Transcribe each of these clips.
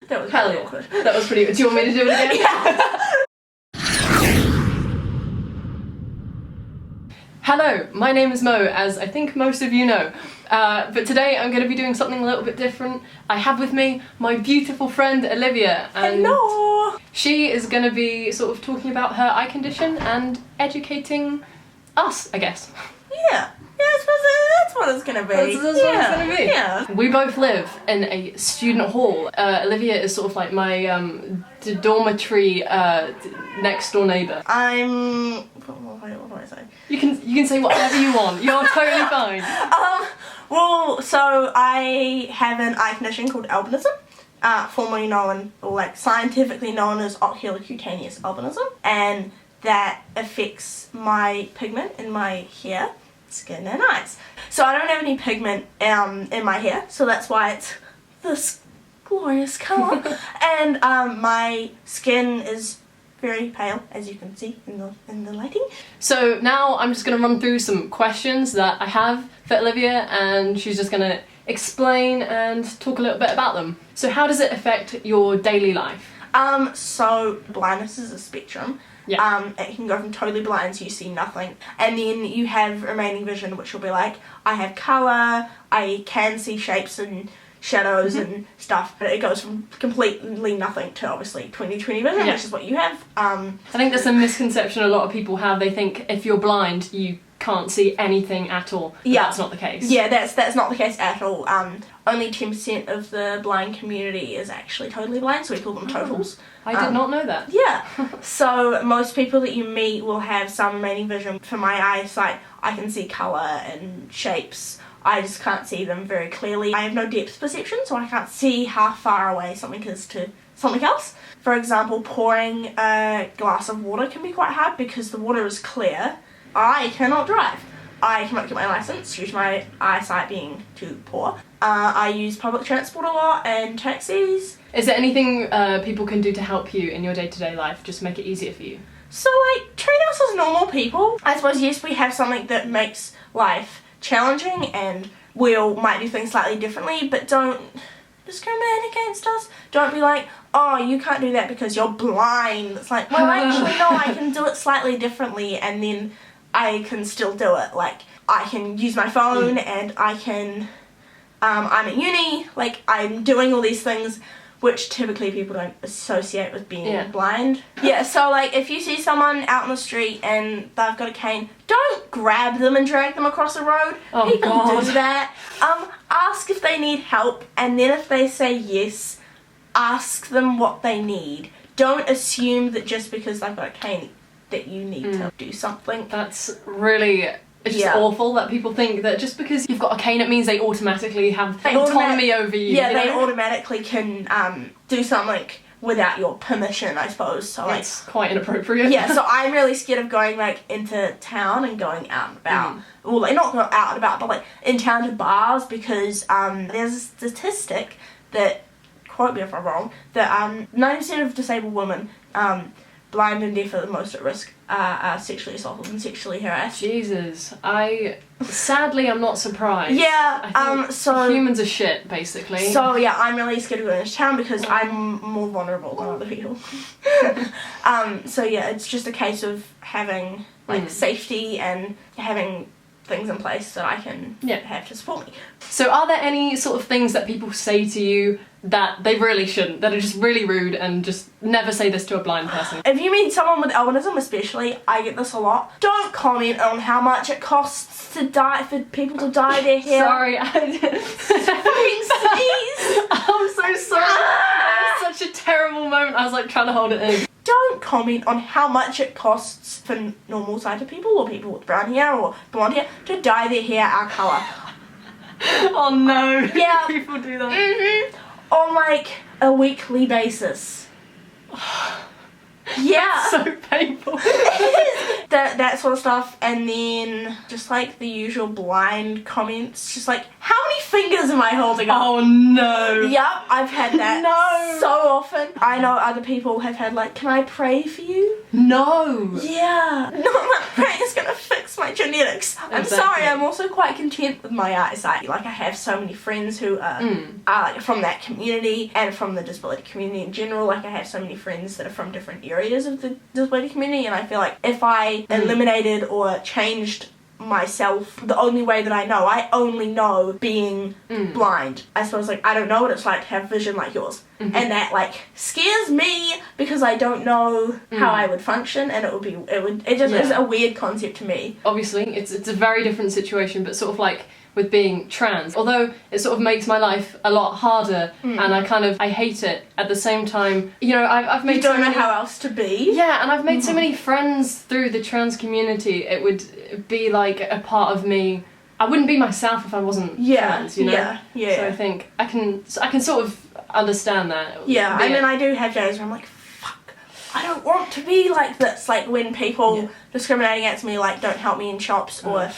That was really awkward. That was pretty good. Do you want me to do it again? Yeah. Hello, my name is Mo, as I think most of you know. But today I'm going to be doing something a little bit different. I have with me my beautiful friend Olivia. And hello! she is going to be sort of talking about her eye condition and educating us, I guess. Yeah. Yeah, I suppose that's what it's gonna be. That's what it's gonna be. Yeah. We both live in a student hall. Olivia is sort of like my dormitory next door neighbour. What do I say? You can say whatever you want. You're totally fine. Well, so I have an eye condition called albinism, formerly known, or like scientifically known as Oculocutaneous Albinism, and that affects my pigment in my hair, skin and eyes. So I don't have any pigment in my hair, so that's why it's this glorious colour. And my skin is very pale, as you can see in the lighting. So now I'm just going to run through some questions that I have for Olivia, and she's just going to explain and talk a little bit about them. So how does it affect your daily life? So blindness is a spectrum. Yeah. It can go from totally blind, so you see nothing, and then you have remaining vision, which will be like, I have colour, I can see shapes and shadows and stuff, but it goes from completely nothing to obviously 20/20 vision, which is what you have. I think that's a misconception a lot of people have. They think if you're blind, you can't see anything at all. But that's not the case. Yeah, that's not the case at all. Only 10% of the blind community is actually totally blind, so we call them totals. I did not know that. Yeah. So most people that you meet will have some remaining vision. For my eyesight, I can see colour and shapes. I just can't see them very clearly. I have no depth perception, so I can't see how far away something is to something else. For example, pouring a glass of water can be quite hard because the water is clear. I cannot drive. I cannot get my license due to my eyesight being too poor. I use public transport a lot and taxis. Is there anything people can do to help you in your day-to-day life, just make it easier for you? So like, treat us as normal people. I suppose, yes, we have something that makes life challenging and might do things slightly differently, but don't discriminate against us. Don't be like, oh, you can't do that because you're blind. It's like, well, actually no, I can do it slightly differently, and then I can still do it. Like, I can use my phone and I can, I'm at uni, like, I'm doing all these things which typically people don't associate with being blind. Yeah, so like, if you see someone out in the street and they've got a cane, don't grab them and drag them across the road. Oh, people God. do that. Ask if they need help, and then if they say yes, ask them what they need. Don't assume that just because they've got a cane that you need to do something. That's really just awful that people think that just because you've got a cane it means they automatically have autonomy over you. Yeah, you know? they automatically can do something without your permission, I suppose. So it's quite inappropriate. Yeah, so I'm really scared of going like into town and going out and about. Well, like, not go out and about, but like in town to bars, because there's a statistic that, quote me if I'm wrong, that 90% of disabled women, blind and deaf, are the most at risk, are sexually assaulted and sexually harassed. Jesus, sadly I'm not surprised. Yeah, I think so humans are shit, basically. So yeah, I'm really scared of going into town because I'm more vulnerable than other people. So yeah, it's just a case of having like safety and having things in place that I can have to support me. So are there any sort of things that people say to you that they really shouldn't, that are just really rude, and just never say this to a blind person? If you meet someone with albinism especially, I get this a lot. Don't comment on how much it costs to dye, for people to dye their hair. Sorry, Please. I'm so sorry. That was such a terrible moment. I was like trying to hold it in. Don't comment on how much it costs for normal sighted people or people with brown hair or blonde hair to dye their hair our colour. Oh no. Yeah. People do that. On like a weekly basis. Yeah. So painful. that sort of stuff, and then just like the usual blind comments, just like, how many fingers am I holding up? Oh no. Yep, I've had that No. so often. I know other people have had like, can I pray for you? No! Yeah. Not that praying is gonna fix my genetics. I'm sorry, I'm also quite content with my eyesight. Like I have so many friends who are like from that community and from the disability community in general. Like I have so many friends that are from different areas of the disability community, and I feel like if I eliminated or changed myself the only way that I only know being blind. I suppose like I don't know what it's like to have vision like yours, and that like scares me because I don't know how I would function, and it just is a weird concept to me. Obviously it's a very different situation, but sort of like with being trans, although it sort of makes my life a lot harder, and I hate it at the same time. You know, I've made you don't know how else to be. Yeah, and I've made so many friends through the trans community. It would be like a part of me. I wouldn't be myself if I wasn't trans, you know? Yeah. So I think I can sort of understand that. Yeah, I mean, I do have days where I'm like, fuck, I don't want to be like this. Like when people discriminate against me, like don't help me in shops or...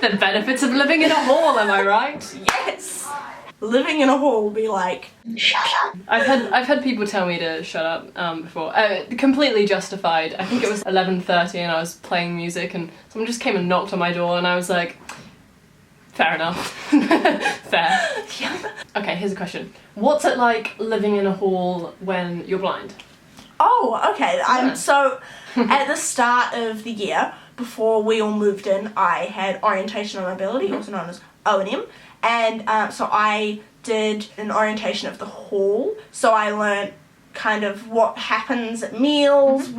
The benefits of living in a hall, am I right? Yes! Living in a hall will be like, shut up. I've had people tell me to shut up before. Completely justified. I think it was 11:30 and I was playing music and someone just came and knocked on my door and I was like, fair enough. Fair. Yeah. Okay, here's a question. What's it like living in a hall when you're blind? Oh, okay. So at the start of the year, before we all moved in, I had orientation and mobility, also known as O&M, and so I did an orientation of the hall. So I learnt kind of what happens at meals,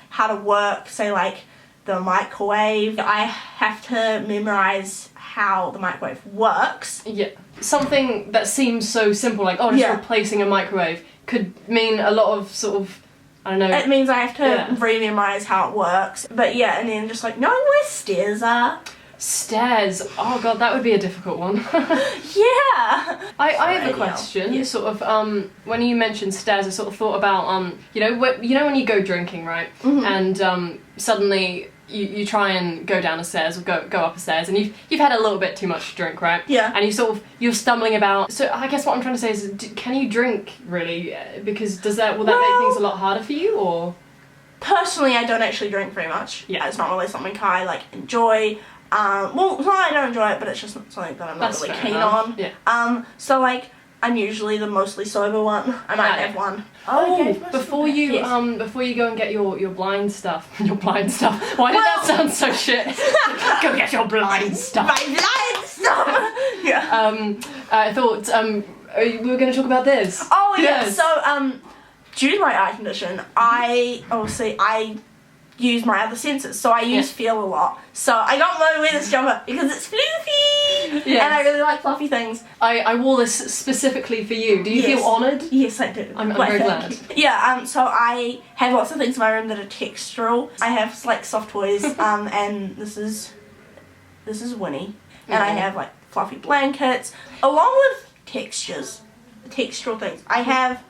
how to work, say like the microwave. I have to memorise how the microwave works. Yeah. Something that seems so simple, like just replacing a microwave, could mean a lot of sort of, I don't know. It means I have to re-memorise how it works. But yeah, and then just like knowing where stairs are. Stairs. Oh god, that would be a difficult one. Yeah. I have a question. Yeah. Sort of when you mentioned stairs, I sort of thought about you know when you go drinking, right? And suddenly you try and go down the stairs or go up the stairs, and you've had a little bit too much to drink, right? Yeah. And you're stumbling about. So I guess what I'm trying to say is, can you drink really? Because will that make things a lot harder for you, or? Personally, I don't actually drink very much. Yeah. It's not really something I like enjoy. Well, it's not that I don't enjoy it, but it's just not something that I'm not really keen on. Yeah. So like, I'm usually the mostly sober one. I might have one. Before you go and get your blind stuff. Your blind stuff. Why did that sound so shit? Go get your blind stuff. My blind stuff. Yeah. I thought we were going to talk about this. Oh yeah. So due to my eye condition, I use my other senses, so I use feel a lot. So I got my wear this jumper because it's fluffy, and I really like fluffy things. I wore this specifically for you. Do you feel honoured? Yes, I do. I'm very glad. Yeah, so I have lots of things in my room that are textural. I have like soft toys, and this is Winnie, and I have like fluffy blankets, along with textural things. I have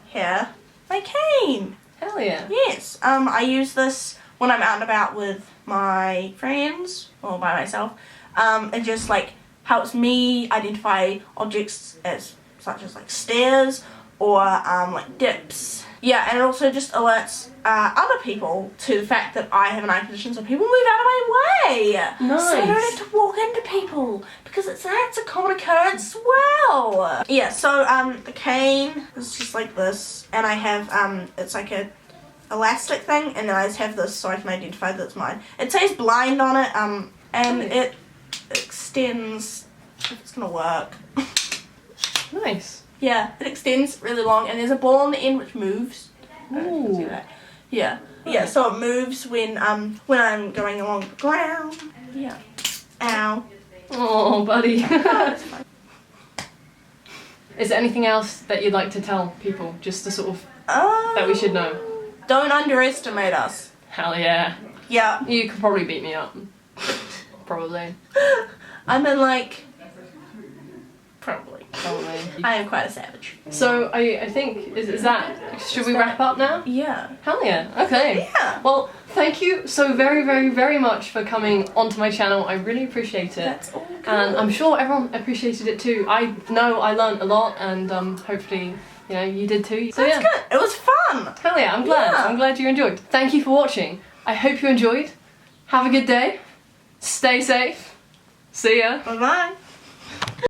here my cane. Hell yeah. Yes. I use this when I'm out and about with my friends or by myself. It just like helps me identify objects such as like stairs or like dips. Yeah, and it also just alerts other people to the fact that I have an eye condition, so people move out of my way. Nice. So I don't have to walk into people because that's a common occurrence as well. Yeah, so the cane is just like this, and I have it's like a elastic thing, and then I just have this so I can identify that it's mine. It says blind on it, and it extends, if it's gonna work. Nice. Yeah, it extends really long, and there's a ball on the end which moves. Ooh. See that? Yeah. Yeah, so it moves when I'm going along the ground. Yeah. Ow. Oh, buddy. Oh, it's fine. Is there anything else that you'd like to tell people, just to sort of, that we should know? Don't underestimate us. Hell yeah. Yeah. You could probably beat me up. Probably. I'm in like... Probably. I am quite a savage. So I think, is that, should we wrap up now? Yeah. Hell yeah. Okay. Yeah. Well, thank you so very, very, very much for coming onto my channel. I really appreciate it. That's all good. And I'm sure everyone appreciated it too. I know I learned a lot, and hopefully, you know, you did too. So That's good. It was fun. Hell yeah, I'm glad. Yeah. I'm glad you enjoyed. Thank you for watching. I hope you enjoyed. Have a good day. Stay safe. See ya. Bye-bye.